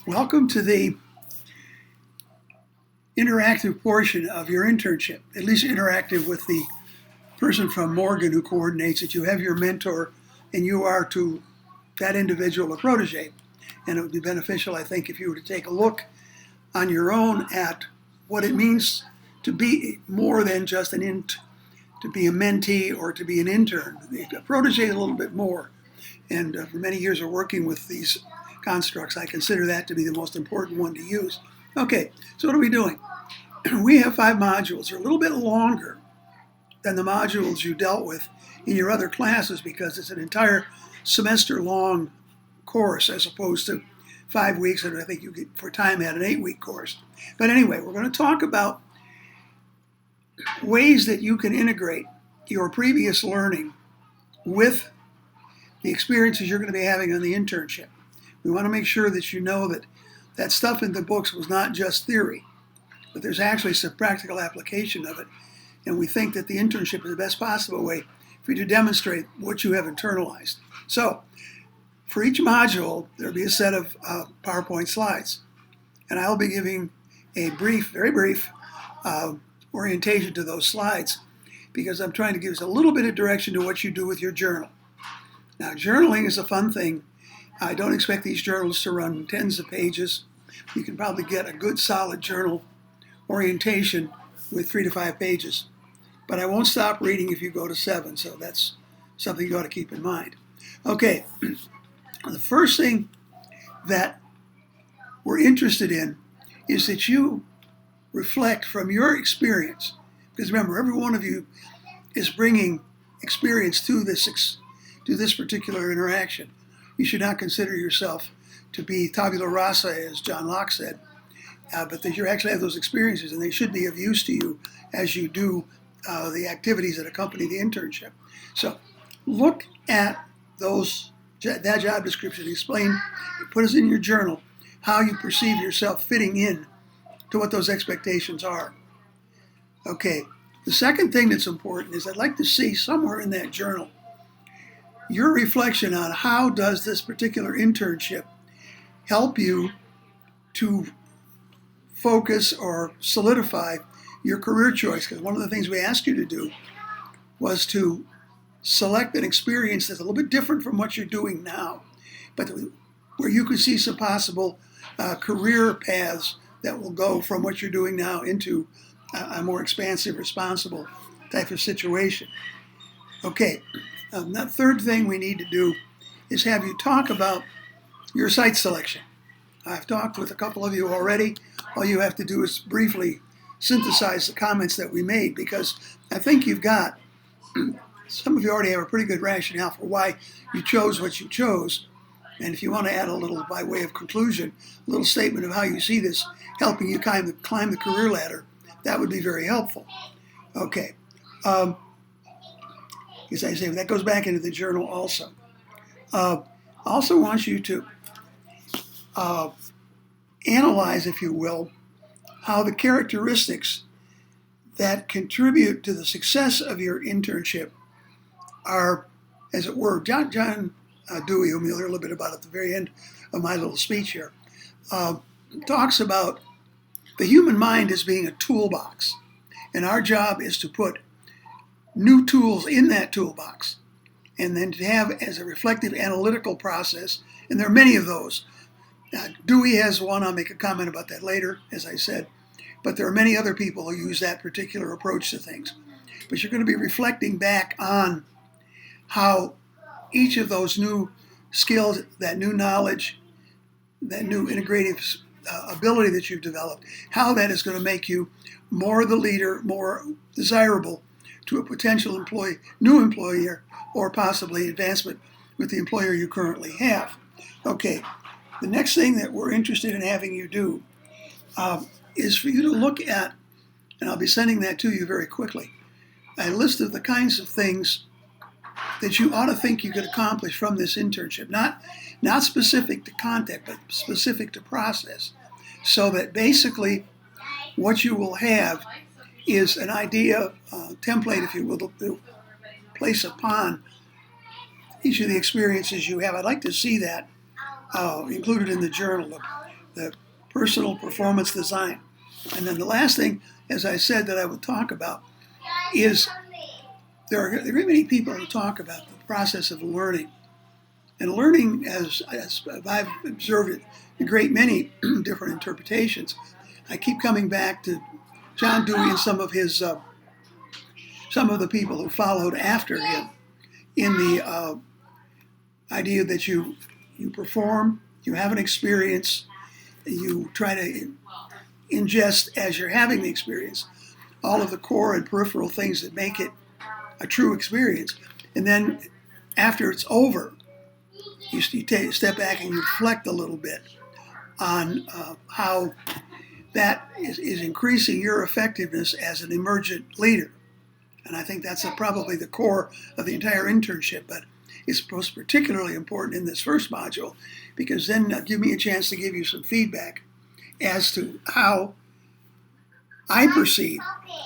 Welcome to the interactive portion of your internship, at least interactive with the person from Morgan who coordinates it. You have your mentor, and you are to that individual a protege. And it would be beneficial, I think, if you were to take a look on your own at what it means to be more than just to be a mentee or to be an intern. A protege is a little bit more. And for many years of working with these constructs, I consider that to be the most important one to use. Okay, so what are we doing? We have 5 modules. They're a little bit longer than the modules you dealt with in your other classes because it's an entire semester-long course as opposed to 5 weeks, and I think you get for time had an 8-week course. But anyway, we're going to talk about ways that you can integrate your previous learning with the experiences you're going to be having on the internship. We want to make sure that you know that that stuff in the books was not just theory, but there's actually some practical application of it. And we think that the internship is the best possible way for you to demonstrate what you have internalized. So, for each module, there'll be a set of PowerPoint slides. And I'll be giving a brief, very brief, orientation to those slides because I'm trying to give us a little bit of direction to what you do with your journal. Now, journaling is a fun thing. I don't expect these journals to run tens of pages. You can probably get a good solid journal orientation with 3 to 5 pages. But I won't stop reading if you go to 7, so that's something you ought to keep in mind. Okay, the first thing that we're interested in is that you reflect from your experience. Because remember, every one of you is bringing experience to this particular interaction. You should not consider yourself to be tabula rasa, as John Locke said, but that you actually have those experiences, and they should be of use to you as you do the activities that accompany the internship. So look at that job description. Explain, put us in your journal how you perceive yourself fitting in to what those expectations are. Okay, the second thing that's important is I'd like to see somewhere in that journal your reflection on how does this particular internship help you to focus or solidify your career choice. Because one of the things we asked you to do was to select an experience that's a little bit different from what you're doing now, but where you could see some possible career paths that will go from what you're doing now into a more expansive, responsible type of situation. Okay, the third thing we need to do is have you talk about your site selection. I've talked with a couple of you already. All you have to do is briefly synthesize the comments that we made because I think you've got, some of you already have a pretty good rationale for why you chose what you chose. And if you want to add a little, by way of conclusion, a little statement of how you see this helping you climb the career ladder, that would be very helpful. Okay. As I say, that goes back into the journal also. I also want you to analyze, if you will, how the characteristics that contribute to the success of your internship are, as it were, John Dewey, whom you'll hear a little bit about at the very end of my little speech here, talks about the human mind as being a toolbox. And our job is to put new tools in that toolbox and then to have as a reflective analytical process, and there are many of those. Dewey has one, I'll make a comment about that later, as I said, but there are many other people who use that particular approach to things. But you're going to be reflecting back on how each of those new skills, that new knowledge, that new integrative ability that you've developed, how that is going to make you more the leader, more desirable to a potential new employer, or possibly advancement with the employer you currently have. Okay, the next thing that we're interested in having you do is for you to look at, and I'll be sending that to you very quickly, a list of the kinds of things that you ought to think you could accomplish from this internship. Not specific to content, but specific to process. So that basically what you will have is an idea, template, if you will, to place upon each of the experiences you have. I'd like to see that included in the journal. the personal performance design. And then the last thing, as I said, that I would talk about is there are many people who talk about the process of learning. And learning, as I've observed it, a great many different interpretations. I keep coming back to John Dewey and some of the people who followed after him in the idea that you perform, you have an experience, you try to ingest as you're having the experience all of the core and peripheral things that make it a true experience. And then after it's over, you take a step back and you reflect a little bit on how that is increasing your effectiveness as an emergent leader. And I think that's probably the core of the entire internship, but it's most particularly important in this first module because then give me a chance to give you some feedback as to how I perceive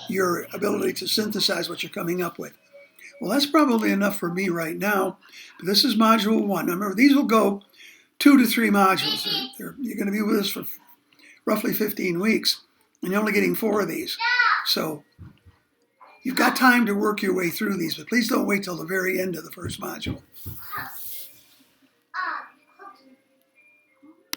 your ability to synthesize what you're coming up with. Well, that's probably enough for me right now. But this is Module 1. Now, remember, these will go 2 to 3 modules. You're going to be with us for roughly 15 weeks, and you're only getting 4 of these. So you've got time to work your way through these, but please don't wait till the very end of the first module.